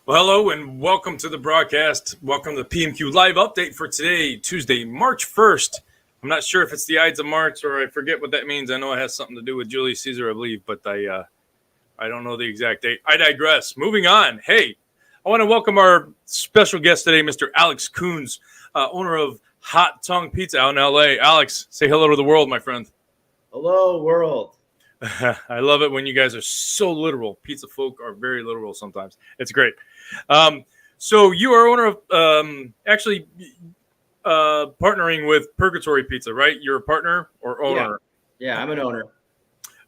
Well, hello and welcome to the broadcast. Welcome to the PMQ live update for today, Tuesday, March 1st. I'm not sure if it's the Ides of March or I forget what that means. I know it has something to do with Julius Caesar, I believe, but I don't know the exact date. I digress. Moving on. Hey, I want to welcome our special guest today, Mr. Alex Koons, owner of Hot Tongue Pizza out in LA. Alex, say hello to the world, my friend. Hello, world. I love it when you guys are so literal. Pizza folk are very literal sometimes. It's great. So you are owner of partnering with Purgatory Pizza, right? You're a partner or owner? Yeah, I'm an owner.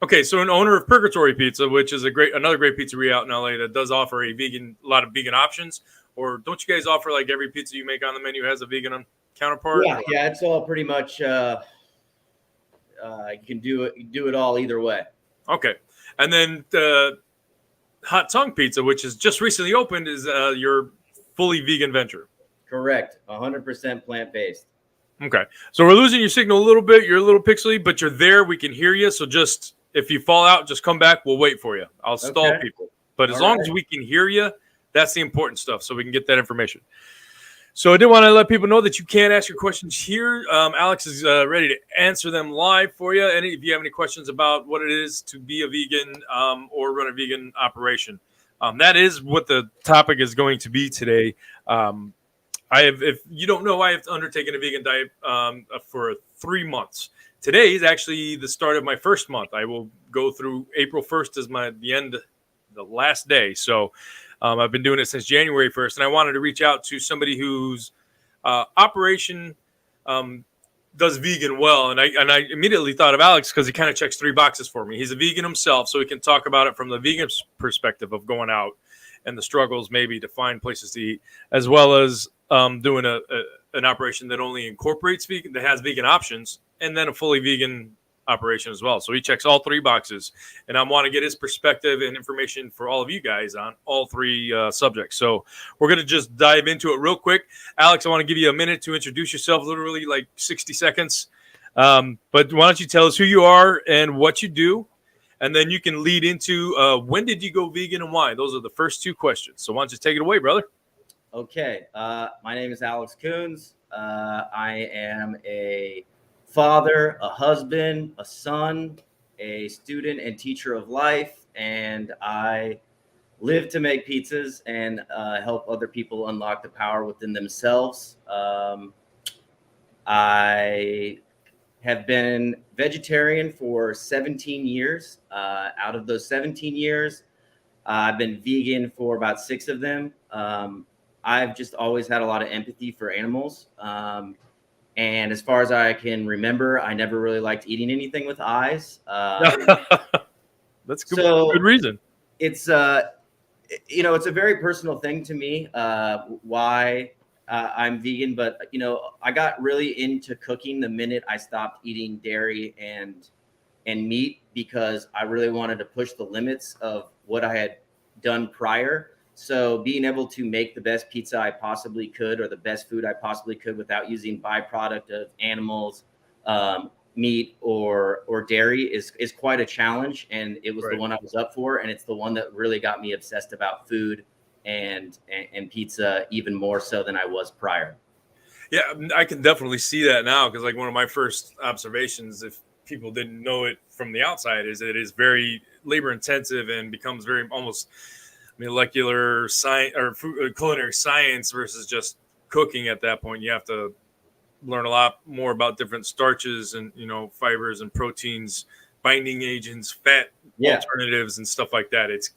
Okay, so an owner of Purgatory Pizza, which is another great pizzeria out in LA that does offer a lot of vegan options. Or don't you guys offer like every pizza you make on the menu has a vegan counterpart? Yeah, it's all pretty much. You can do it all either way. Okay, and then the Hot Tongue Pizza, which is just recently opened, is your fully vegan venture. Correct, 100% plant-based. Okay, so we're losing your signal a little bit. You're a little pixely, but you're there. We can hear you. So just if you fall out, just come back. We'll wait for you. I'll stall people, but as long as we can hear you, that's the important stuff. So we can get that information. So I did want to let people know that you can ask your questions here. Alex is ready to answer them live for you. And if you have any questions about what it is to be a vegan or run a vegan operation, that is what the topic is going to be today. If you don't know, I have undertaken a vegan diet for 3 months. Today is actually the start of my first month. I will go through April 1st as the last day. So I've been doing it since January 1st, and I wanted to reach out to somebody whose operation does vegan well. And I immediately thought of Alex because he kind of checks 3 boxes for me. He's a vegan himself, so he can talk about it from the vegan perspective of going out and the struggles maybe to find places to eat, as well as doing an operation that only incorporates vegan, that has vegan options, and then a fully vegan operation as well. So he checks all 3 boxes, and I want to get his perspective and information for all of you guys on all 3 subjects. So we're going to just dive into it real quick. Alex, I want to give you a minute to introduce yourself, literally like 60 seconds. But why don't you tell us who you are and what you do, and then you can lead into when did you go vegan and why? Those are the first 2 questions. So why don't you take it away, brother? Okay. My name is Alex Koons. I am a father, a husband, a son, a student and teacher of life, and I live to make pizzas and help other people unlock the power within themselves. I have been vegetarian for 17 years. Out of those 17 years, I've been vegan for about 6 of them. I've just always had a lot of empathy for animals. And as far as I can remember, I never really liked eating anything with eyes. That's good. So good reason. It's it's a very personal thing to me why I'm vegan. But I got really into cooking the minute I stopped eating dairy and meat, because I really wanted to push the limits of what I had done prior. So being able to make the best pizza I possibly could, or the best food I possibly could, without using byproduct of animals, meat or dairy is quite a challenge. And it was the one I was up for. And it's the one that really got me obsessed about food and pizza even more so than I was prior. Yeah, I can definitely see that now, because like one of my first observations, if people didn't know it from the outside, is that it is very labor intensive and becomes very almost molecular science or culinary science versus just cooking. At that point, you have to learn a lot more about different starches and fibers and proteins, binding agents, fat alternatives, and stuff like that. It's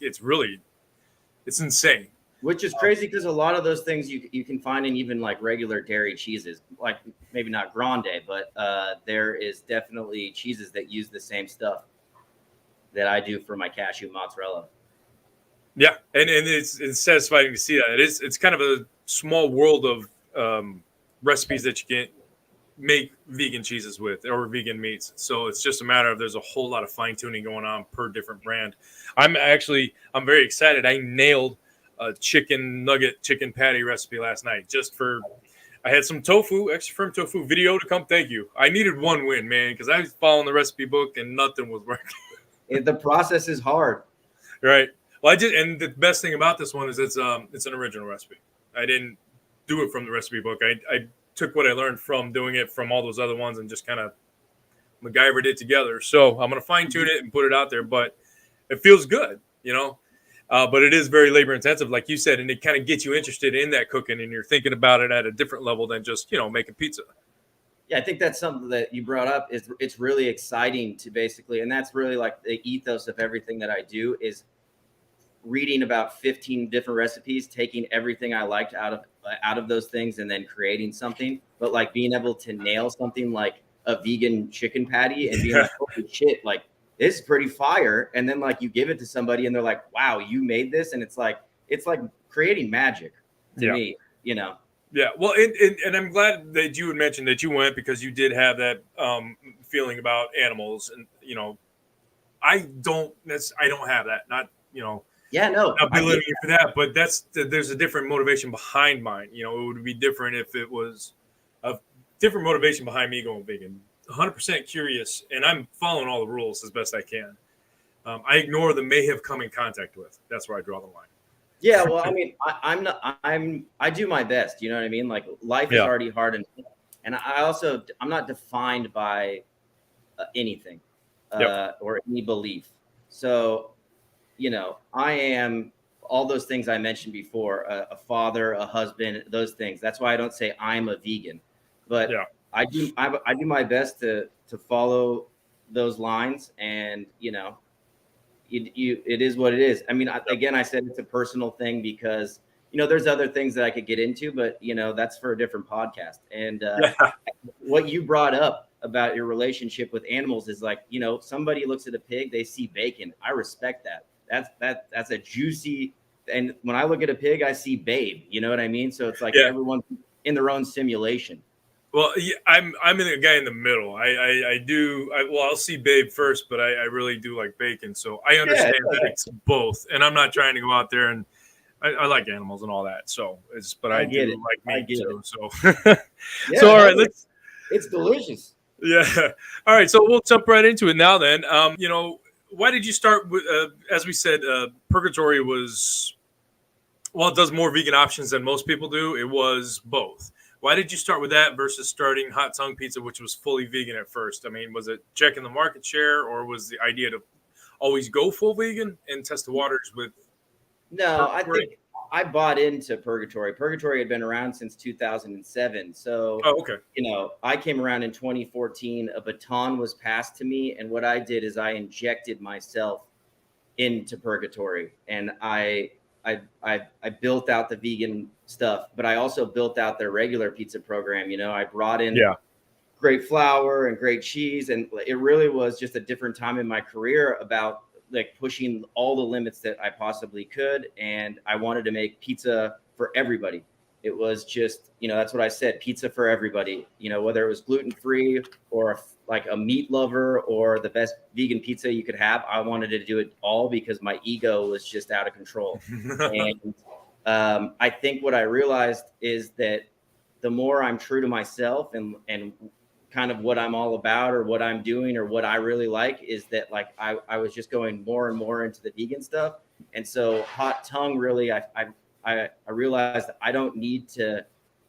insane. Which is crazy, because a lot of those things you can find in even like regular dairy cheeses, like maybe not grande, but there is definitely cheeses that use the same stuff that I do for my cashew mozzarella. Yeah, and it's satisfying to see that. It's kind of a small world of recipes that you can make vegan cheeses with or vegan meats. So it's just a matter of there's a whole lot of fine tuning going on per different brand. I'm very excited. I nailed a chicken patty recipe last night. I had some extra firm tofu video to come. Thank you. I needed one win, man, because I was following the recipe book and nothing was working. The process is hard. Right. Well, and the best thing about this one is it's an original recipe. I didn't do it from the recipe book. I took what I learned from doing it from all those other ones and just kind of MacGyvered it together. So I'm going to fine tune it and put it out there, but it feels good, but it is very labor intensive, like you said, and it kind of gets you interested in that cooking and you're thinking about it at a different level than just, making pizza. Yeah, I think that's something that you brought up is it's really exciting to basically, and that's really like the ethos of everything that I do is reading about 15 different recipes, taking everything I liked out of those things and then creating something. But like being able to nail something like a vegan chicken patty and being like, holy shit, like this is pretty fire. And then like you give it to somebody and they're like, wow, you made this. And it's like creating magic to me, Yeah, well, and I'm glad that you had mentioned that you went because you did have that feeling about animals, and I don't have that. Not Yeah, no, not belittling you for that, but there's a different motivation behind mine. It would be different if it was a different motivation behind me going vegan. 100% curious, and I'm following all the rules as best I can. I ignore the may have come in contact with. That's where I draw the line. Yeah, well, I mean, I do my best. You know what I mean? Like life is already hard, and I'm not defined by anything or any belief. So, I am all those things I mentioned before: a father, a husband, those things. That's why I don't say I'm a vegan, but I do my best to follow those lines, and it is what it is. I mean, again, I said it's a personal thing because, there's other things that I could get into, but, that's for a different podcast. And what you brought up about your relationship with animals is like, somebody looks at a pig, they see bacon. I respect that. That's a juicy. And when I look at a pig, I see babe. You know what I mean? So it's like everyone's in their own simulation. Well, yeah, I'm a guy in the middle. I'll see babe first, but I really do like bacon. So I understand that it's both. And I'm not trying to go out there and I like animals and all that. So I do like meat too. So, so all right, it's delicious. Yeah. All right. So we'll jump right into it now then. Why did you start with, as we said, Purgatory was, it does more vegan options than most people do. It was both. Why did you start with that versus starting Hot Tongue Pizza, which was fully vegan at first? I mean, was it checking the market share, or was the idea to always go full vegan and test the waters with? No, I think I bought into Purgatory. Purgatory had been around since 2007. So, I came around in 2014. A baton was passed to me. And what I did is I injected myself into Purgatory. And I built out the vegan stuff, but I also built out their regular pizza program. I brought in great flour and great cheese, and it really was just a different time in my career about like pushing all the limits that I possibly could. And I wanted to make pizza for everybody. It was just, that's what I said, pizza for everybody, whether it was gluten-free or like a meat lover or the best vegan pizza you could have. I wanted to do it all because my ego was just out of control. And I think what I realized is that the more I'm true to myself and kind of what I'm all about or what I'm doing or what I really like is that like I was just going more and more into the vegan stuff. And so Hot Tongue really, I realized that I don't need to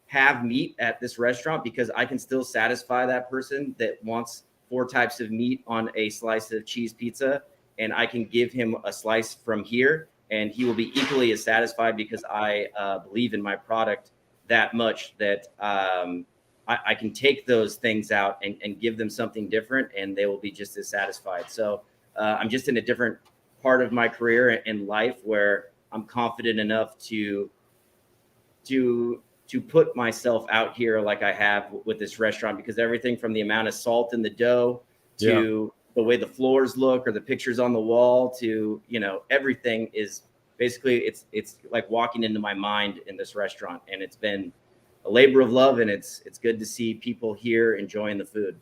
have meat at this restaurant because I can still satisfy that person that wants 4 types of meat on a slice of cheese pizza. And I can give him a slice from here and he will be equally as satisfied because I believe in my product that much that I can take those things out and give them something different and they will be just as satisfied. So I'm just in a different part of my career and life where I'm confident enough to put myself out here like I have with this restaurant, because everything from the amount of salt in the dough to the way the floors look or the pictures on the wall to, everything is basically it's like walking into my mind in this restaurant. And it's been a labor of love, and it's good to see people here enjoying the food.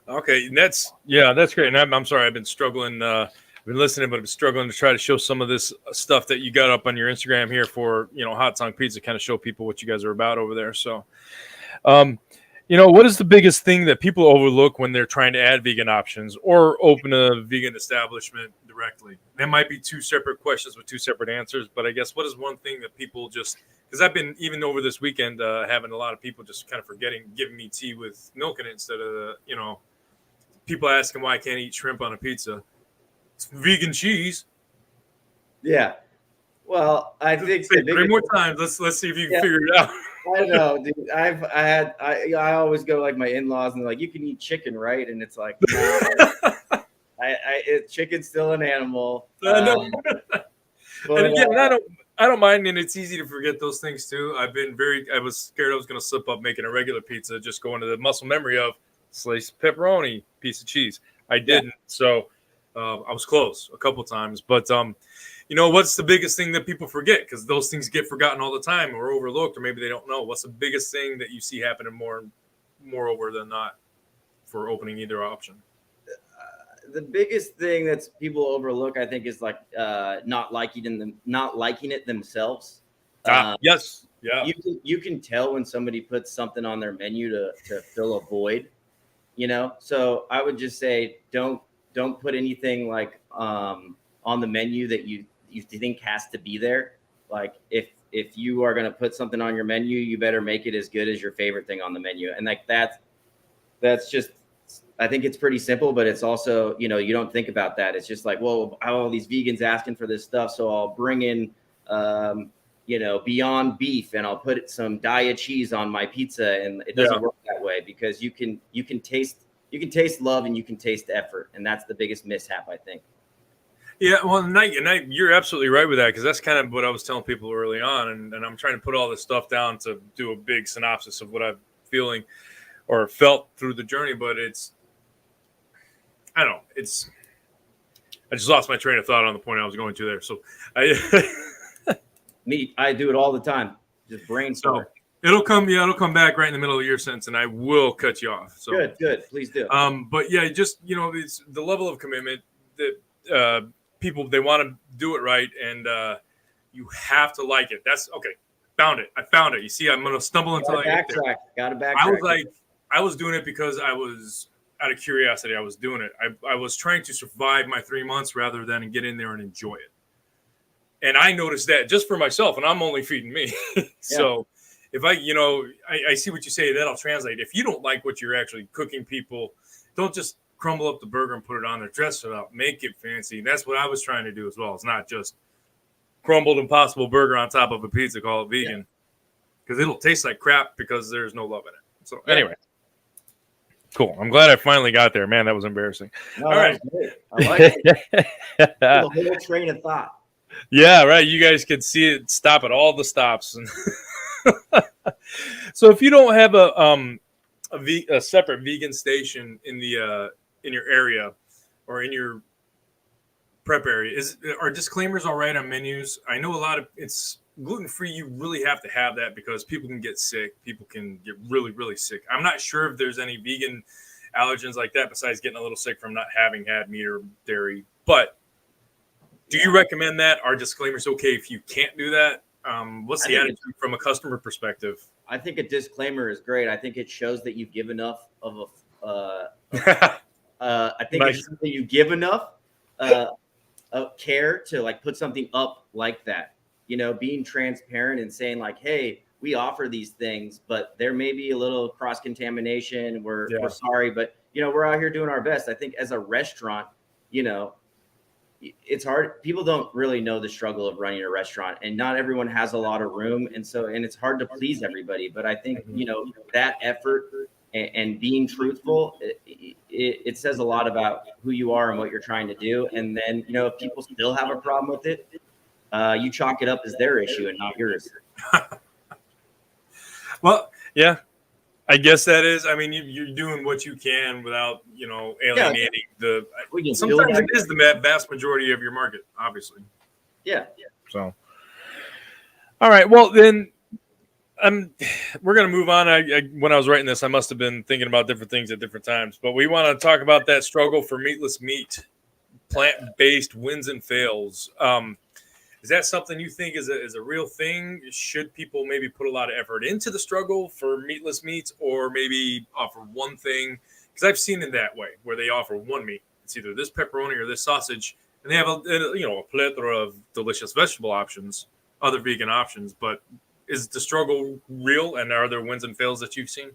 Okay, that's great. And I'm sorry, I've been struggling. I've been listening, but I'm struggling to try to show some of this stuff that you got up on your Instagram here for Hot Tongue Pizza, kind of show people what you guys are about over there. So, what is the biggest thing that people overlook when they're trying to add vegan options or open a vegan establishment? The directly? That might be two separate questions with two separate answers, but I guess what is one thing that people just, because I've been, even over this weekend, having a lot of people just kind of giving me tea with milk in it instead of, people asking why I can't eat shrimp on a pizza. It's vegan cheese. Yeah. Well, I think say 3 more times. Let's see if you can figure it out. I know, dude. I always go like my in-laws and they're like, you can eat chicken, right? And it's like, no, chicken's still an animal. And again, I don't mind, and it's easy to forget those things too. I was scared I was going to slip up making a regular pizza, just going to the muscle memory of sliced pepperoni, piece of cheese. I didn't, so I was close a couple times, but what's the biggest thing that people forget? Because those things get forgotten all the time or overlooked, or maybe they don't know. What's the biggest thing that you see happening more over than not for opening either option? The biggest thing that people overlook, I think, is like not liking it themselves. Yes, yeah. You can tell when somebody puts something on their menu to fill a void. So I would just say don't put anything like on the menu that you think has to be there. Like if you are going to put something on your menu, you better make it as good as your favorite thing on the menu. And like that's just, I think it's pretty simple, but it's also, you don't think about that. It's just like, well, all these vegans asking for this stuff, so I'll bring in Beyond Beef and I'll put some Daiya cheese on my pizza, and it doesn't work that way, because you can taste love and you can taste effort, and that's the biggest mishap, I think. Yeah, well, you're absolutely right with that, because that's kind of what I was telling people early on, and I'm trying to put all this stuff down to do a big synopsis of what I'm feeling or felt through the journey, but I just lost my train of thought on the point I was going to there. So I do it all the time. Just brainstorm. So it'll come back right in the middle of your sentence, and I will cut you off. So good. Please do. But yeah, just, it's the level of commitment that people, they want to do it right. And you have to like it. That's okay. I found it. You see, I'm going to stumble until I get there. Got to backtrack. I was doing it because I was out of curiosity. I was doing it. I was trying to survive my 3 months rather than get in there and enjoy it. And I noticed that just for myself, and I'm only feeding me. So if I see what you say, that'll translate. If you don't like what you're actually cooking, people, don't just crumble up the burger and put it on there, dress it up, make it fancy. That's what I was trying to do as well. It's not just crumbled Impossible burger on top of a pizza, call it vegan, because it'll taste like crap because there's no love in it. So anyway. Cool. I'm glad I finally got there. Man, that was embarrassing. No, all right. I like it. The whole train of thought. Yeah, right. You guys could see it stop at all the stops. So if you don't have a separate vegan station in your area or in your prep area, are disclaimers all right on menus? I know it's gluten-free. You really have to have that because people can get sick. People can get really, really sick. I'm not sure if there's any vegan allergens like that besides getting a little sick from not having had meat or dairy. But do you recommend that? Are disclaimers okay if you can't do that? What's the attitude from a customer perspective? I think a disclaimer is great. I think it shows that you give enough of I think it shows that you give enough care to like put something up like that. Being transparent and saying like, hey, we offer these things, but there may be a little cross-contamination. We're sorry, but we're out here doing our best. I think as a restaurant, it's hard. People don't really know the struggle of running a restaurant, and not everyone has a lot of room. And it's hard to please everybody. But I think, that effort and being truthful, it says a lot about who you are and what you're trying to do. And then, if people still have a problem with it, you chalk it up as their issue and not yours. Well, yeah, I guess that is. I mean, you're doing what you can without, alienating sometimes it is the vast majority of your market, obviously. Yeah. So, all right. Well, then we're going to move on. When I was writing this, I must have been thinking about different things at different times, but we want to talk about that struggle for meatless meat, plant-based wins and fails. Is that something you think is a real thing? Should people maybe put a lot of effort into the struggle for meatless meats, or maybe offer one thing? Because I've seen it that way, where they offer one meat. It's either this pepperoni or this sausage, and they have a plethora of delicious vegetable options, other vegan options. But is the struggle real, and are there wins and fails that you've seen?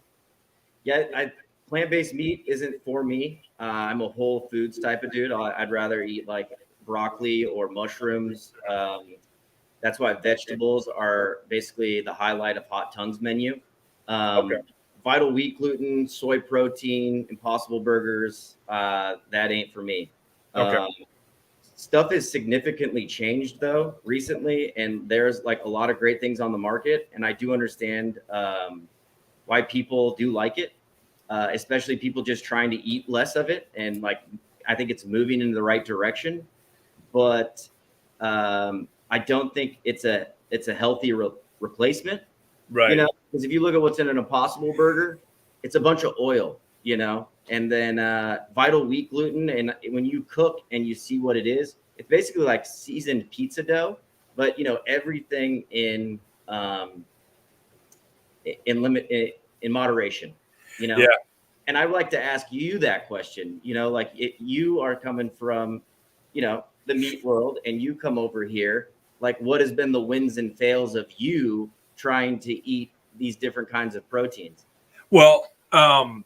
Yeah, plant-based meat isn't for me. I'm a whole foods type of dude. I'd rather eat like broccoli or mushrooms. That's why vegetables are basically the highlight of Hot Tongue's menu. Okay. Vital wheat gluten, soy protein, Impossible Burgers. That ain't for me. Okay. Stuff has significantly changed though recently, and there's like a lot of great things on the market. And I do understand why people do like it, especially people just trying to eat less of it. And like, I think it's moving in the right direction, but I don't think it's a healthy replacement, Right. because if you look at what's in an Impossible Burger, it's a bunch of oil, and then vital wheat gluten. And when you cook and you see what it is, it's basically like seasoned pizza dough, but everything in moderation, Yeah. And I would like to ask you that question, like if you are coming from, the meat world and you come over here, like what has been the wins and fails of you trying to eat these different kinds of proteins? Well, for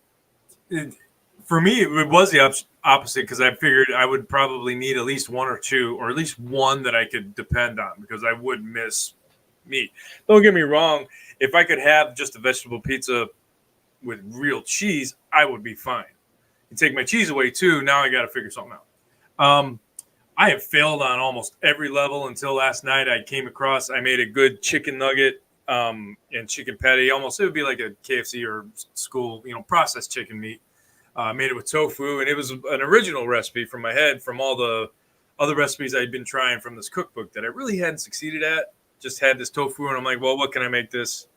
me, it was the opposite because I figured I would probably need at least one or two, or at least one that I could depend on because I would miss meat. Don't get me wrong. If I could have just a vegetable pizza with real cheese, I would be fine. You take my cheese away too, now I got to figure something out. I have failed on almost every level until last night. I made a good chicken nugget and chicken patty. Almost, it would be like a KFC or school, processed chicken meat. I made it with tofu, and it was an original recipe from my head from all the other recipes I'd been trying from this cookbook that I really hadn't succeeded at. Just had this tofu, and I'm like, well, what can I make this?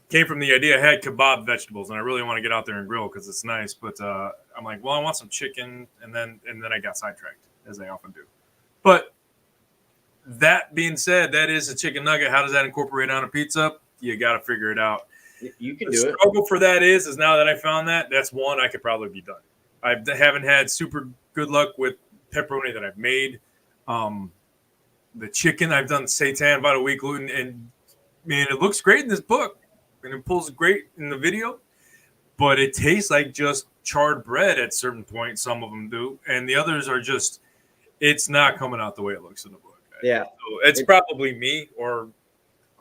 Came from the idea I had kebab vegetables, and I really want to get out there and grill because it's nice. But I'm like, well, I want some chicken, and then I got sidetracked, as I often do. But that being said, that is a chicken nugget. How does that incorporate on a pizza? You got to figure it out. You can do it. The struggle for that is now that I found that's one I could probably be done. I haven't had super good luck with pepperoni that I've made. The chicken I've done seitan, vital wheat gluten, and man, it looks great in this book. And it pulls great in the video, but it tastes like just charred bread at certain points. Some of them do, and the others are just, it's not coming out the way it looks in the book. Yeah. So it's probably me, or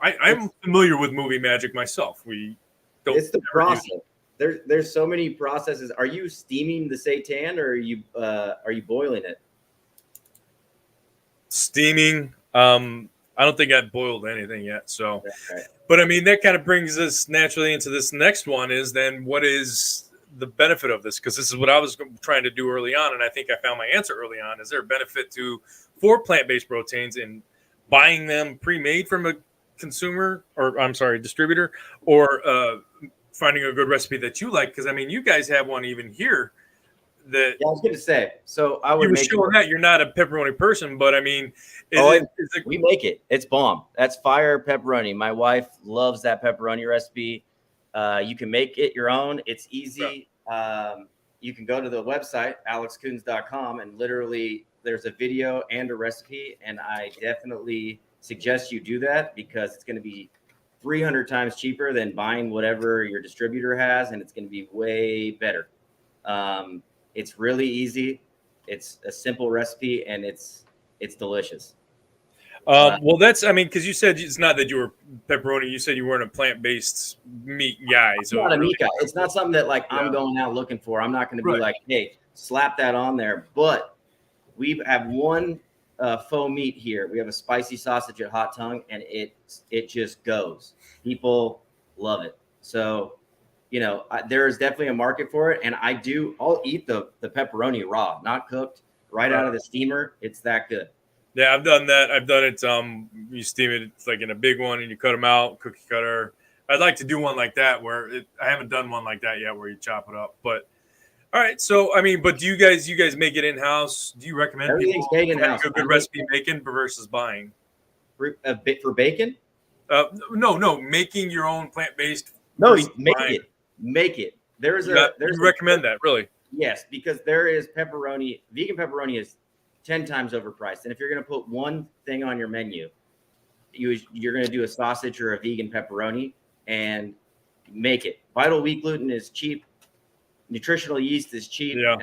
I'm familiar with movie magic myself. It's the process. There's so many processes. Are you steaming the seitan, or are you boiling it? Steaming. I don't think I've boiled anything yet. So, right. But I mean, that kind of brings us naturally into this next one is then what is the benefit of this? Because this is what I was trying to do early on. And I think I found my answer early on. Is there a benefit for plant-based proteins in buying them pre-made from a distributor, or finding a good recipe that you like? Because I mean, you guys have one even here. I was going to say. So I would make sure that you're not a pepperoni person, but I mean, we make it. It's bomb. That's fire pepperoni. My wife loves that pepperoni recipe. You can make it your own. It's easy. You can go to the website alexkoons.com, and literally there's a video and a recipe. And I definitely suggest you do that because it's going to be 300 times cheaper than buying whatever your distributor has, and it's going to be way better. It's really easy. It's a simple recipe, and it's delicious. Well, because you said it's not that you were pepperoni. You said you weren't a plant-based meat guy. So I'm not a meat guy. It's not something that I'm going out looking for. I'm not going to be like, hey, slap that on there. But we have one faux meat here. We have a spicy sausage at Hot Tongue, and it just goes. People love it. So there is definitely a market for it, and I'll eat the pepperoni raw, not cooked, right out of the steamer. It's that good. Yeah, I've done that. I've done it. You steam it, it's like in a big one, and you cut them out, cookie cutter. I'd like to do one like that I haven't done one like that yet, where you chop it up. But all right, so I mean, but do you guys make it in house? Do you recommend everything's made in house? A good recipe making versus buying for bacon? No, making your own plant-based. No, make it. There's you recommend that, really? Yes, because there is pepperoni. Vegan pepperoni is 10 times overpriced. And if you're going to put one thing on your menu, you're going to do a sausage or a vegan pepperoni and make it. Vital wheat gluten is cheap. Nutritional yeast is cheap. Yeah.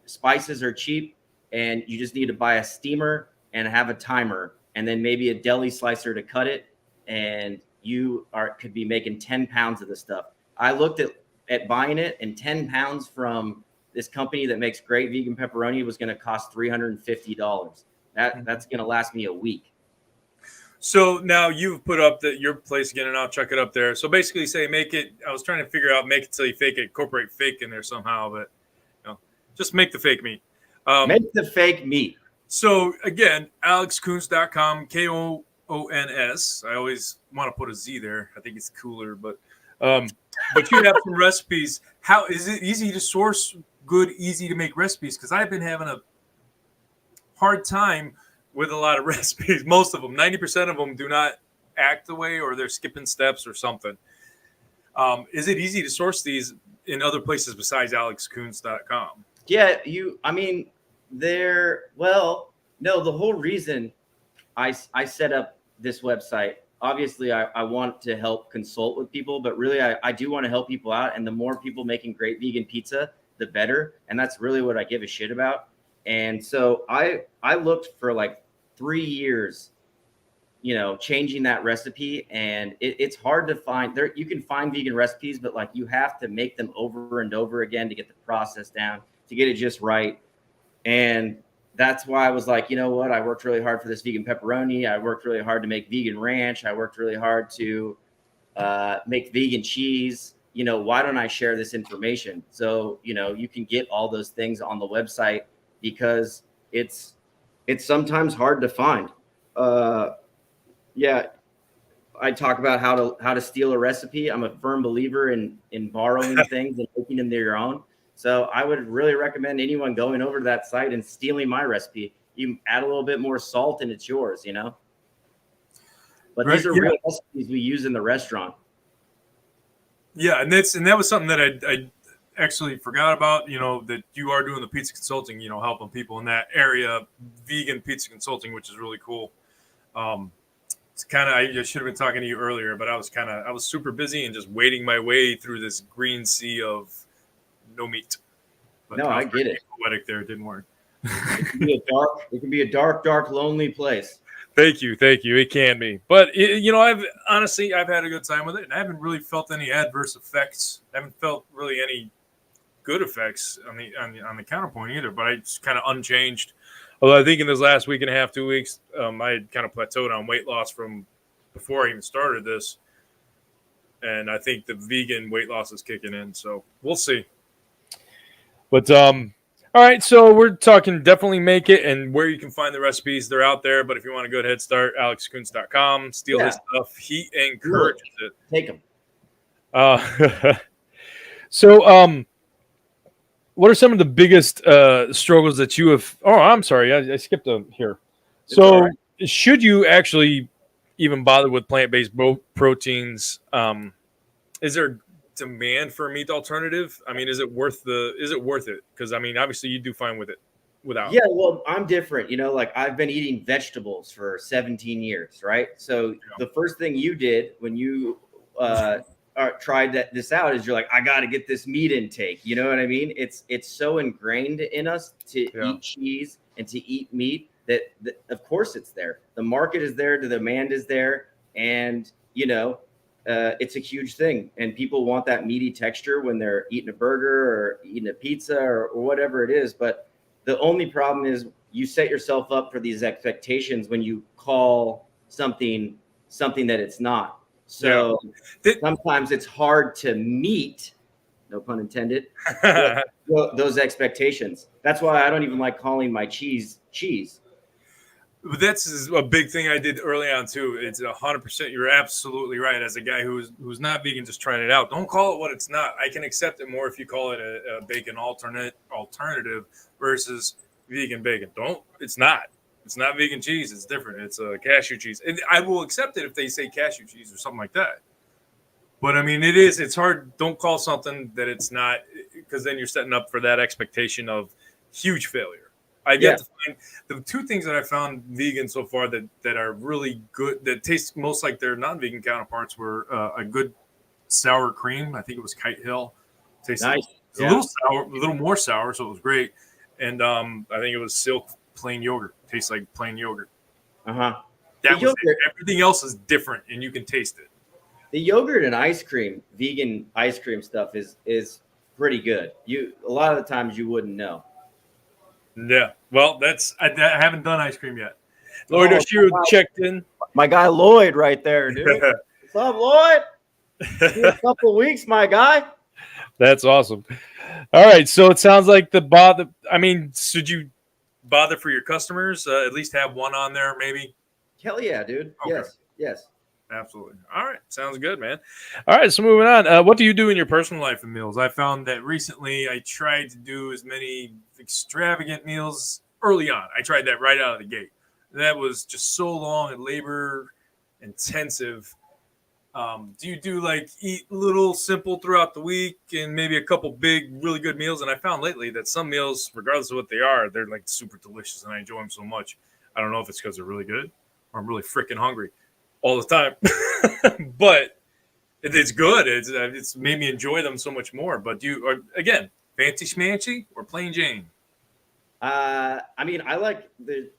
Spices are cheap. And you just need to buy a steamer and have a timer and then maybe a deli slicer to cut it. And you could be making 10 pounds of this stuff. I looked at buying it, and 10 pounds from this company that makes great vegan pepperoni was going to cost $350. That's going to last me a week. So now you've put up your place again, and I'll check it up there. So basically, say make it. I was trying to figure out make it till you fake it, incorporate fake in there somehow, but just make the fake meat. Make the fake meat. So again, alexkoons.com, Koons. I always want to put a Z there. I think it's cooler, but you have some recipes. How is it easy to source good, easy to make recipes? Because I've been having a hard time with a lot of recipes. Most of them, 90% of them do not act the way, or they're skipping steps or something. Is it easy to source these in other places besides alexkoons.com? Yeah, no, the whole reason I set up this website, obviously I want to help consult with people, but really I do want to help people out. And the more people making great vegan pizza, the better. And that's really what I give a shit about. And so I looked for like 3 years, changing that recipe. And it's hard to find there. You can find vegan recipes, but like you have to make them over and over again to get the process down, to get it just right. And that's why I was like, you know what? I worked really hard for this vegan pepperoni. I worked really hard to make vegan ranch. I worked really hard to make vegan cheese. Why don't I share this information? So, you can get all those things on the website, because it's sometimes hard to find. Yeah. I talk about how to steal a recipe. I'm a firm believer in borrowing things and making them your own. So I would really recommend anyone going over to that site and stealing my recipe. You add a little bit more salt and it's yours, But right, these are real recipes we use in the restaurant. Yeah, and that was something that I actually forgot about, that you are doing the pizza consulting, helping people in that area, vegan pizza consulting, which is really cool. It's kind of, I should have been talking to you earlier, but I was super busy and just wading my way through this green sea of no meat. But no, I get it. Poetic there, it didn't work. It can be a dark, lonely place. Thank you. It can be, but I've had a good time with it, and I haven't really felt any adverse effects. I haven't felt really any good effects on the counterpoint either. But it's kind of unchanged. Although I think in this last week and a half, 2 weeks, I had kind of plateaued on weight loss from before I even started this, and I think the vegan weight loss is kicking in. So we'll see. But all right, so we're talking definitely make it, and where you can find the recipes, they're out there. But if you want a good head start, alexkoons.com, steal his stuff. He encourages it. Take them. So what are some of the biggest struggles that you have? Oh, I'm sorry, I skipped here. So should you actually even bother with plant-based proteins? Is there demand for a meat alternative? I mean, is it worth it? Because obviously you do fine with it without. Yeah, well, I'm different. Like I've been eating vegetables for 17 years, right? So the first thing you did when you tried this out is you're like, I got to get this meat intake. You know what I mean? It's so ingrained in us to eat cheese and to eat meat that of course it's there. The market is there, the demand is there, and it's a huge thing, and people want that meaty texture when they're eating a burger or eating a pizza or whatever it is. But the only problem is you set yourself up for these expectations when you call something that it's not. So sometimes it's hard to meet, no pun intended, those expectations. That's why I don't even like calling my cheese. But that's a big thing I did early on too. It's 100%. You're absolutely right. As a guy who's not vegan, just trying it out. Don't call it what it's not. I can accept it more if you call it a bacon alternative versus vegan bacon. It's not vegan cheese. It's different. It's a cashew cheese, and I will accept it if they say cashew cheese or something like that. But it's hard. Don't call something that it's not, because then you're setting up for that expectation of huge failure. I've yet to find the two things that I found vegan so far that are really good, that taste most like their non-vegan counterparts, were a good sour cream. I think it was Kite Hill. Tasted Nice. a little sour, a little more sour, so it was great. And I think it was Silk plain yogurt. Tastes like plain yogurt. Uh-huh. That was it. Everything else is different, and you can taste it. The yogurt and ice cream, vegan ice cream stuff is pretty good. A lot of the times you wouldn't know. Yeah. Well, I haven't done ice cream yet. Lloyd O'Shea checked in. My guy Lloyd right there, dude. What's up, Lloyd? In a couple of weeks, my guy. That's awesome. All right. So it sounds like should you bother for your customers? At least have one on there, maybe? Hell yeah, dude. Okay. Yes. Absolutely. All right. Sounds good, man. All right. So moving on. What do you do in your personal life and meals? I found that recently I tried to do as many extravagant meals early on. I tried that right out of the gate. That was just so long and labor intensive. Do you do eat little simple throughout the week and maybe a couple big, really good meals? And I found lately that some meals, regardless of what they are, they're super delicious and I enjoy them so much. I don't know if it's because they're really good or I'm really freaking hungry all the time, but it's good. It's made me enjoy them so much more. But again, fancy schmancy or plain Jane? I like the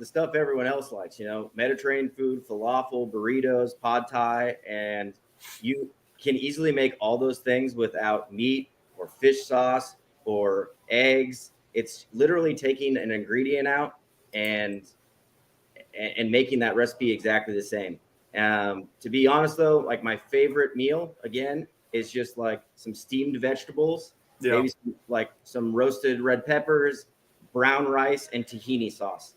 stuff everyone else likes, Mediterranean food, falafel, burritos, pad thai, and you can easily make all those things without meat or fish sauce or eggs. It's literally taking an ingredient out and making that recipe exactly the same. To be honest though, my favorite meal again is just some steamed vegetables, maybe some roasted red peppers, brown rice, and tahini sauce.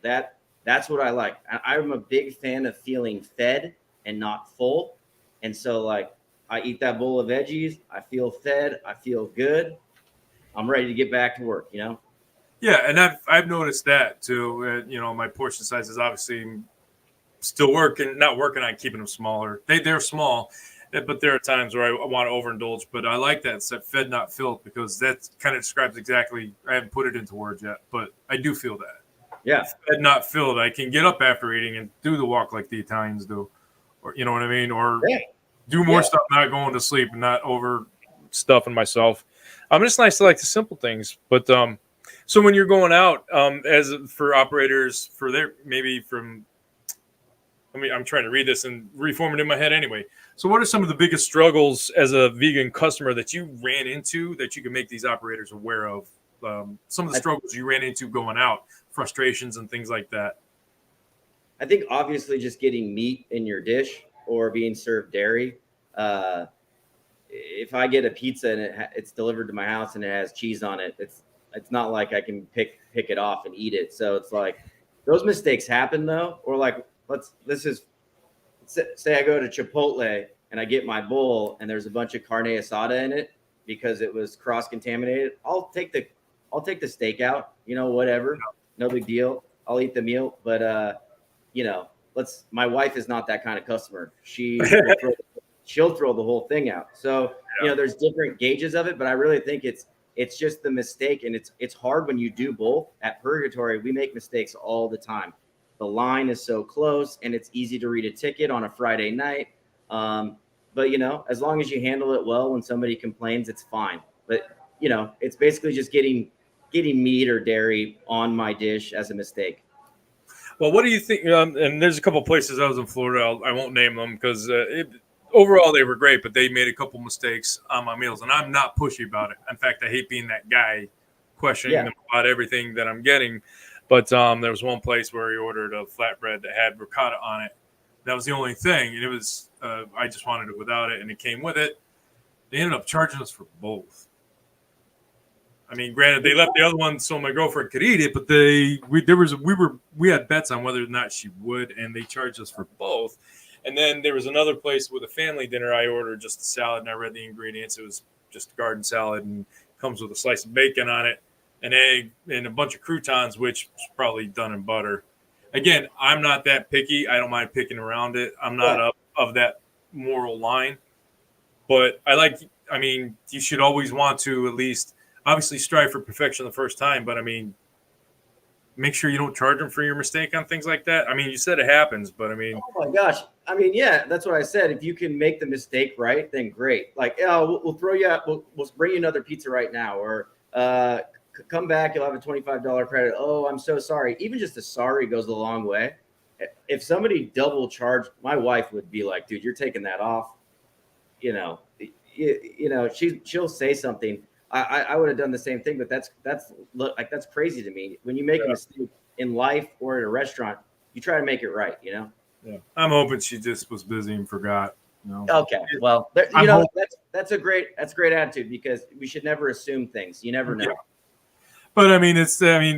That's what I like. I'm a big fan of feeling fed and not full. And so I eat that bowl of veggies, I feel fed, I feel good. I'm ready to get back to work, Yeah, and I've noticed that too. My portion size is obviously still not working on keeping them smaller. They're small, but there are times where I want to overindulge. But I like that fed, not filled, because that kind of describes exactly. I haven't put it into words yet, but I do feel that. Yeah, fed, not filled. I can get up after eating and do the walk like the Italians do, or you know what I mean, or do more stuff, not going to sleep and not over stuffing myself. It's nice to like the simple things, but so when you're going out, as for operators, for their maybe from. I'm trying to read this and reform it in my head anyway. So what are some of the biggest struggles as a vegan customer that you ran into that you can make these operators aware of? Some of the struggles you ran into going out, frustrations and things like that. I think obviously just getting meat in your dish or being served dairy. If I get a pizza and it's delivered to my house and it has cheese on it, it's not like I can pick it off and eat it. So it's those mistakes happen though, or say I go to Chipotle and I get my bowl and there's a bunch of carne asada in it because it was cross-contaminated. I'll take the steak out, whatever, no big deal. I'll eat the meal, but my wife is not that kind of customer. She'll throw the whole thing out. So there's different gauges of it, but I really think it's just the mistake, and it's hard when you do both. At Purgatory, we make mistakes all the time. The line is so close and it's easy to read a ticket on a Friday night. But as long as you handle it well, when somebody complains, it's fine. But it's basically just getting meat or dairy on my dish as a mistake. Well, what do you think? And there's a couple places I was in Florida. I won't name them because overall they were great, but they made a couple mistakes on my meals, and I'm not pushy about it. In fact, I hate being that guy questioning them about everything that I'm getting. But there was one place where he ordered a flatbread that had ricotta on it. That was the only thing. And it was, I just wanted it without it, and it came with it. They ended up charging us for both. Granted, they left the other one so my girlfriend could eat it, but we had bets on whether or not she would, and they charged us for both. And then there was another place with a family dinner. I ordered just a salad, and I read the ingredients. It was just a garden salad and comes with a slice of bacon on it, an egg, and a bunch of croutons, which was probably done in butter. Again, I'm not that picky. I don't mind picking around it. I'm not of that moral line. But I like I mean, you should always want to at least obviously strive for perfection the first time, but I mean, make sure you don't charge them for your mistake on things like that. I mean, you said it happens, but I mean, oh my gosh. I mean, yeah, that's what I said. If you can make the mistake right, then great. Like, oh, we'll throw you out. We'll bring you another pizza right now, or come back. You'll have a $25 credit. Oh, I'm so sorry. Even just a sorry goes a long way. If somebody double charged, my wife would be like, dude, you're taking that off. You know, she'll say something. I would have done the same thing, but that's crazy to me. When you make a mistake in life or at a restaurant, you try to make it right. Yeah. I'm hoping she just was busy and forgot. Okay. Well, that's a great attitude, because we should never assume things. You never know. Yeah. But I mean,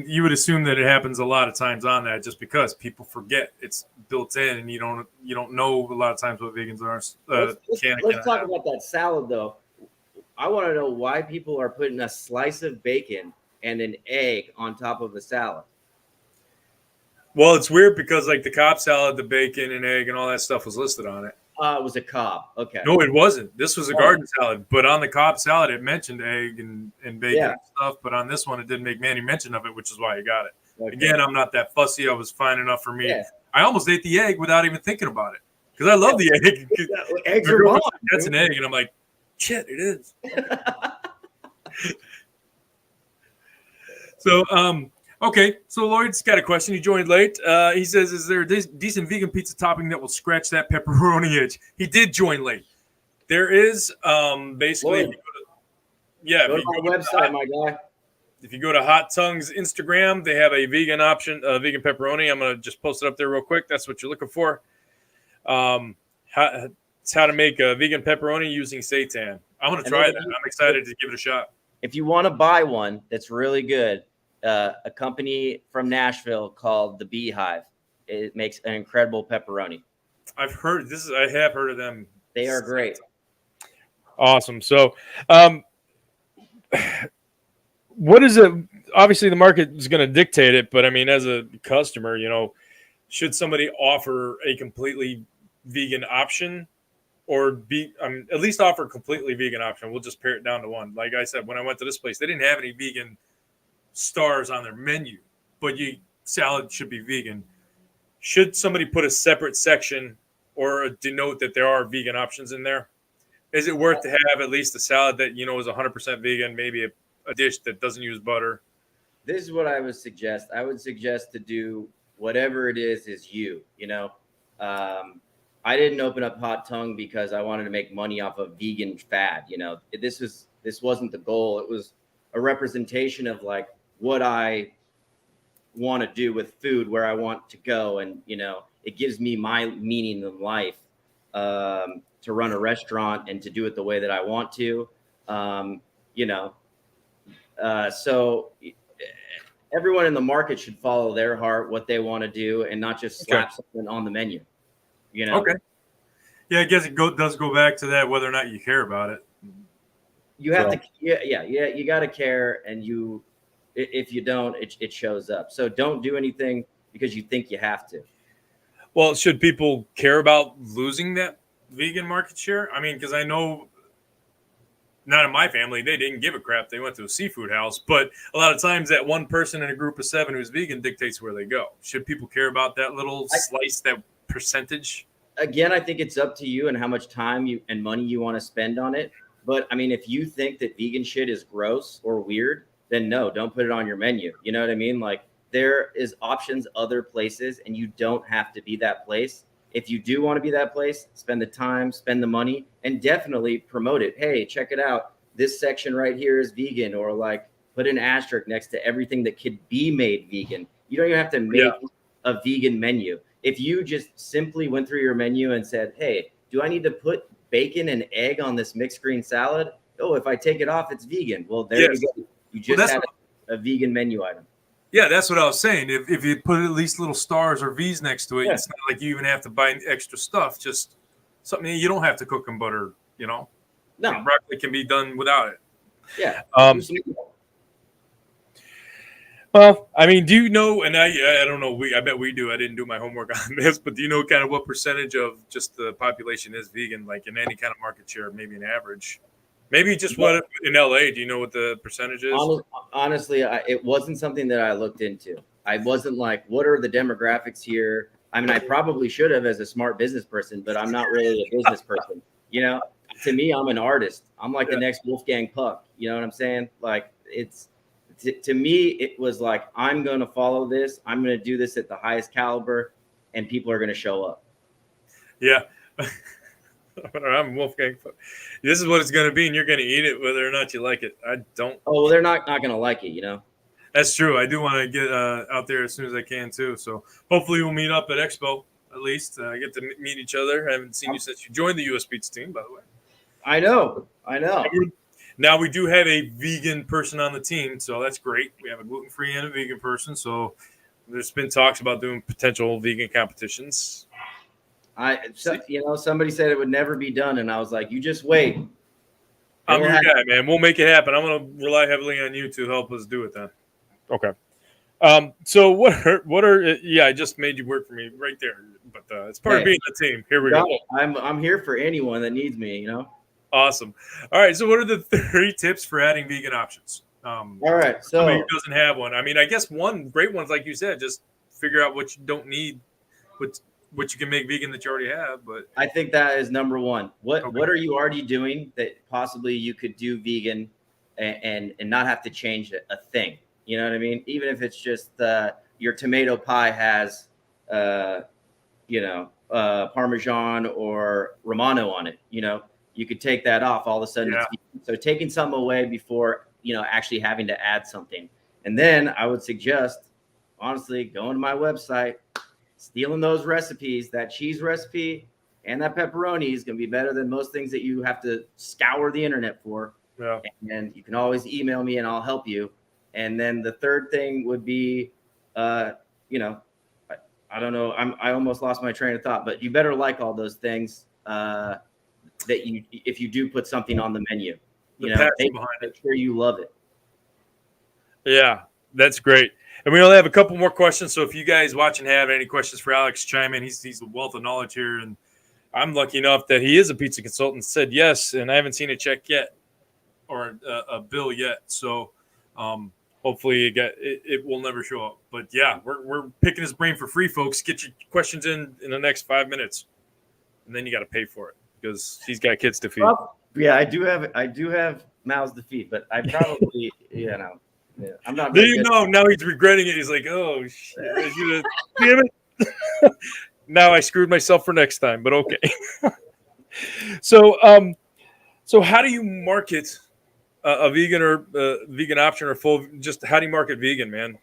you would assume that it happens a lot of times on that, just because people forget it's built in, and you don't know a lot of times what vegans are. Let's talk about that salad though. I want to know why people are putting a slice of bacon and an egg on top of a salad. Well, it's weird because like the Cobb salad, the bacon and egg and all that stuff was listed on it. It was a Cobb. Okay. No, it wasn't. This was a garden salad, but on the Cobb salad, it mentioned egg and bacon and stuff. But on this one, it didn't make any mention of it, which is why I got it. Okay. Again, I'm not that fussy. I was fine enough for me. Yeah. I almost ate the egg without even thinking about it, because I love the egg. Eggs are bomb. That's an egg, and I'm like, shit, it is. So, okay. So Lloyd's got a question. He joined late. He says, "Is there a decent vegan pizza topping that will scratch that pepperoni itch?" He did join late. There is basically, Lloyd, go to my website, my guy. If you go to Hot Tongue's Instagram, they have a vegan option, vegan pepperoni. I'm gonna just post it up there real quick. That's what you're looking for. It's how to make a vegan pepperoni using seitan. I'm gonna try that. I'm excited to give it a shot. If you want to buy one that's really good, a company from Nashville called The Beehive, it makes an incredible pepperoni. I've heard this. I have heard of them. They are great. Awesome. So, what is it? Obviously, the market is going to dictate it, but I mean, as a customer, should somebody offer a completely vegan option, or at least offer a completely vegan option? We'll just pare it down to one. Like I said, when I went to this place, they didn't have any vegan stars on their menu, but salad should be vegan. Should somebody put a separate section or denote that there are vegan options in there? Is it worth to have at least a salad that is 100% vegan, maybe a dish that doesn't use butter? This is what I would suggest. I would suggest to do whatever it is I didn't open up Hot Tongue because I wanted to make money off of vegan fad. This wasn't the goal. It was a representation of like what I want to do with food, where I want to go. And, it gives me my meaning in life, to run a restaurant and to do it the way that I want to, so everyone in the market should follow their heart, what they want to do, and not just slap something on the menu, Okay. Yeah, I guess it does go back to that, whether or not you care about it. You have to, you got to care, and if you don't, it shows up. So don't do anything because you think you have to. Well, should people care about losing that vegan market share? I mean, because I know not in my family, they didn't give a crap. They went to a seafood house, but a lot of times that one person in a group of 7 who's vegan dictates where they go. Should people care about that little slice, that percentage? Again, I think it's up to you and how much time and money you want to spend on it. But I mean, if you think that vegan shit is gross or weird, then no, don't put it on your menu. You know what I mean? Like, there is options other places, and you don't have to be that place. If you do want to be that place, spend the time, spend the money, and definitely promote it. Hey, check it out. This section right here is vegan, or like put an asterisk next to everything that could be made vegan. You don't even have to make a vegan menu. If you just simply went through your menu and said, hey, do I need to put bacon and egg on this mixed green salad? Oh, if I take it off, it's vegan. Well, there you go. You just had a vegan menu item. Yeah, that's what I was saying. If you put at least little stars or V's next to it, it's not like you even have to buy extra stuff. Just something you don't have to cook in butter, No. Broccoli can be done without it. Yeah. Well, I mean, do you know, and I don't know, I bet we do. I didn't do my homework on this, but do you know kind of what percentage of just the population is vegan, like in any kind of market share, maybe an average? Maybe just what in LA? Do you know what the percentage is? Honestly, it wasn't something that I looked into. I wasn't like, what are the demographics here? I mean, I probably should have as a smart business person, but I'm not really a business person. You know, to me, I'm an artist. I'm like the next Wolfgang Puck. You know what I'm saying? Like it's to me, it was like, I'm going to follow this. I'm going to do this at the highest caliber, and people are going to show up. Yeah. I'm Wolfgang. This is what it's going to be, and you're going to eat it whether or not you like it. I don't. Oh, well, they're not going to like it, you know. That's true. I do want to get out there as soon as I can too. So hopefully we'll meet up at Expo at least. Get to meet each other. I haven't seen you since you joined the US Beats team, by the way. I know. Now we do have a vegan person on the team, so that's great. We have a gluten-free and a vegan person. So there's been talks about doing potential vegan competitions. Somebody said it would never be done, and I was like, you just wait. I'm your guy, man. We'll make it happen. I'm going to rely heavily on you to help us do it then. Okay. So what are I just made you work for me right there, but it's part of being the team. Here we go. I'm here for anyone that needs me, you know. Awesome. All right. So what are the 3 tips for adding vegan options? All right. So somebody who doesn't have one. I mean, I guess one great one's like you said, just figure out what you don't need, what you can make vegan that you already have. But I think that is number one. What are you already doing that possibly you could do vegan and not have to change a thing? You know what I mean? Even if it's just your tomato pie has, Parmesan or Romano on it. You know, you could take that off. All of a sudden, it's vegan. So taking some away before actually having to add something. And then I would suggest, honestly, going to my website, stealing those recipes. That cheese recipe and that pepperoni is going to be better than most things that you have to scour the internet for. Yeah. And you can always email me and I'll help you. And then the third thing would be, I don't know. I almost lost my train of thought, but you better like all those things if you do put something on the menu, make sure you love it. Yeah, that's great. And we only have a couple more questions. So if you guys watching have any questions for Alex, chime in. He's a wealth of knowledge here. And I'm lucky enough that he is a pizza consultant, said yes. And I haven't seen a check yet or a bill yet. So, hopefully it will never show up. But yeah, we're picking his brain for free, folks. Get your questions in the next 5 minutes, and then you got to pay for it because he's got kids to feed. Yeah, I do have mouths to feed, but I probably I'm not. Now he's regretting it. He's like, oh shit, damn it. Now I screwed myself for next time. But okay. So how do you market a vegan or vegan option or full? Just how do you market vegan, man?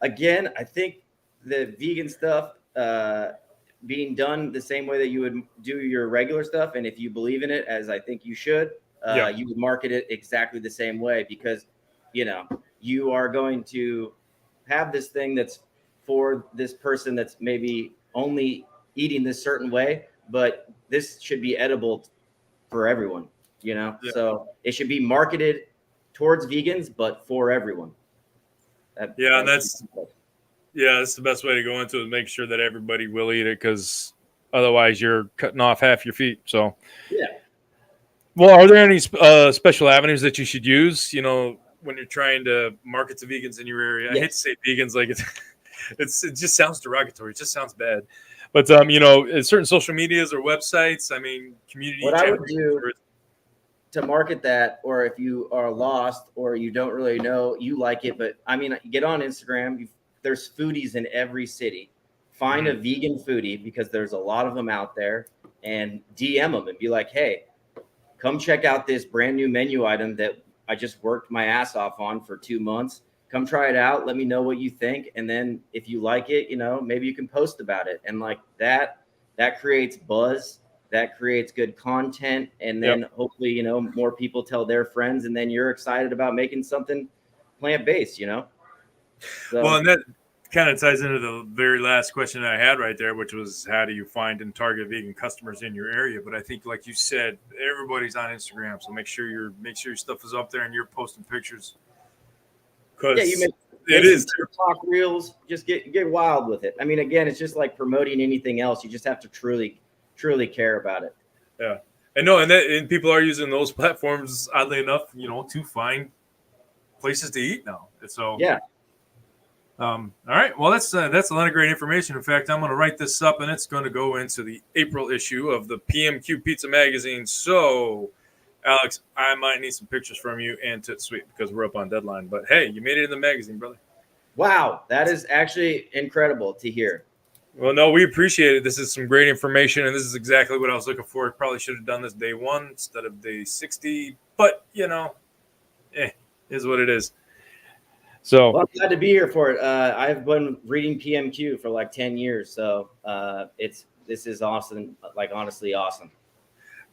Again, I think the vegan stuff being done the same way that you would do your regular stuff, and if you believe in it, as I think you should, you would market it exactly the same way because you are going to have this thing that's for this person that's maybe only eating this certain way, but this should be edible for everyone. So it should be marketed towards vegans, but for everyone. That's the best way to go into it. Make sure that everybody will eat it, because otherwise you're cutting off half your feet. So yeah. Well, are there any special avenues that you should use? When you're trying to market to vegans in your area. Yes. I hate to say vegans, like it just sounds derogatory. It just sounds bad. But certain social medias or websites. I mean, community. What I would do to market that, or if you are lost or you don't really know, you like it, but I mean, get on Instagram. There's foodies in every city. Find a vegan foodie, because there's a lot of them out there, and DM them and be like, hey, come check out this brand new menu item that I just worked my ass off on for 2 months. Come try it out. Let me know what you think. And then if you like it, maybe you can post about it. And like that creates buzz, that creates good content. And then hopefully, more people tell their friends, and then you're excited about making something plant-based, So, well, and that kind of ties into the very last question I had right there, which was how do you find and target vegan customers in your area? But I think, like you said, everybody's on Instagram, so make sure your stuff is up there and you're posting pictures. You make talk reels. Just get wild with it. I mean, again, it's just like promoting anything else. You just have to truly care about it. Yeah. And no, and people are using those platforms, oddly enough, to find places to eat now. So yeah. All right. Well, that's a lot of great information. In fact, I'm going to write this up, and it's going to go into the April issue of the PMQ Pizza Magazine. So, Alex, I might need some pictures from you and Toot Sweet because we're up on deadline. But hey, you made it in the magazine, brother. Wow, that is actually incredible to hear. Well, no, we appreciate it. This is some great information, and this is exactly what I was looking for. Probably should have done this day 1 instead of day 60, but is what it is. So, well, I'm glad to be here for it. I've been reading PMQ for like 10 years, so this is awesome. Like honestly, awesome.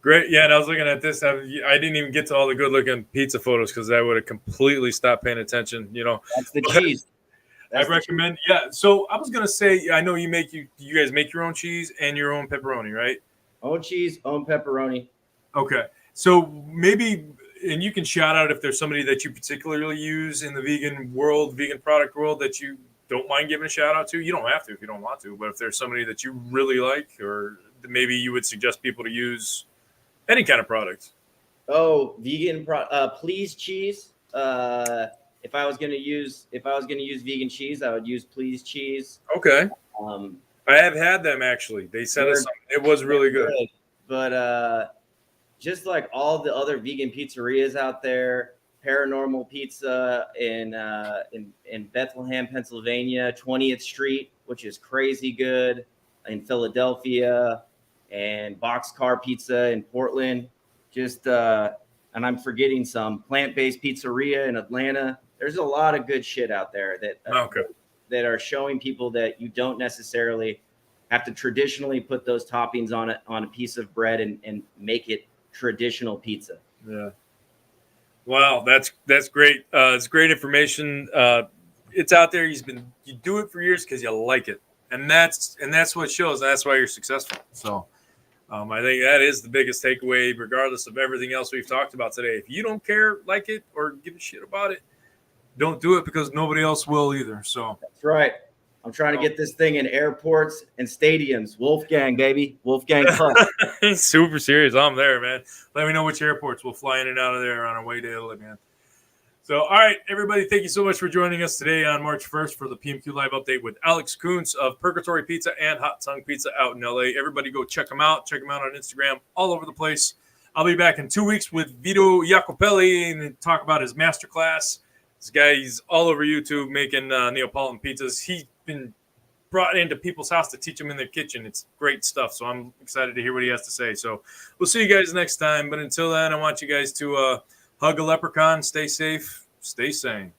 Great. Yeah, and I was looking at this. I didn't even get to all the good-looking pizza photos because I would have completely stopped paying attention. That's the cheese. I recommend. Yeah. So I was gonna say, I know you guys make your own cheese and your own pepperoni, right? Own cheese, own pepperoni. Okay. So maybe, and you can shout out if there's somebody that you particularly use in the vegan product world that you don't mind giving a shout out to. You don't have to if you don't want to, but if there's somebody that you really like, or maybe you would suggest people to use any kind of product. Oh, vegan Please cheese. If I was gonna use vegan cheese, I would use Please cheese. Okay. I have had them actually. They sent us something. It was really good. But just like all the other vegan pizzerias out there, Paranormal Pizza in Bethlehem, Pennsylvania, 20th Street, which is crazy good, in Philadelphia, and Boxcar Pizza in Portland. Just and I'm forgetting some Plantbased Pizzeria in Atlanta. There's a lot of good shit out there that are showing people that you don't necessarily have to traditionally put those toppings on a piece of bread and make it traditional pizza. Yeah. Wow, that's great. It's great information. It's out there. You do it for years because you like it, and that's what shows. That's why you're successful. So. I think that is the biggest takeaway, regardless of everything else we've talked about today. If you don't care, like it, or give a shit about it, don't do it because nobody else will either. So that's right. I'm trying to get this thing in airports and stadiums. Wolfgang, baby. Wolfgang Puck. Super serious. I'm there, man. Let me know which airports. We'll fly in and out of there on our way to Italy, man. So, all right, everybody, thank you so much for joining us today on March 1st for the PMQ Live Update with Alex Koons of Purgatory Pizza and Hot Tongue Pizza out in LA. Everybody go check them out. Check them out on Instagram, all over the place. I'll be back in 2 weeks with Vito Jacopelli and talk about his masterclass. This guy, he's all over YouTube making Neapolitan pizzas. He's been brought into people's house to teach them in their kitchen. It's great stuff, so I'm excited to hear what he has to say. So we'll see you guys next time. But until then, I want you guys to hug a leprechaun, stay safe, stay sane.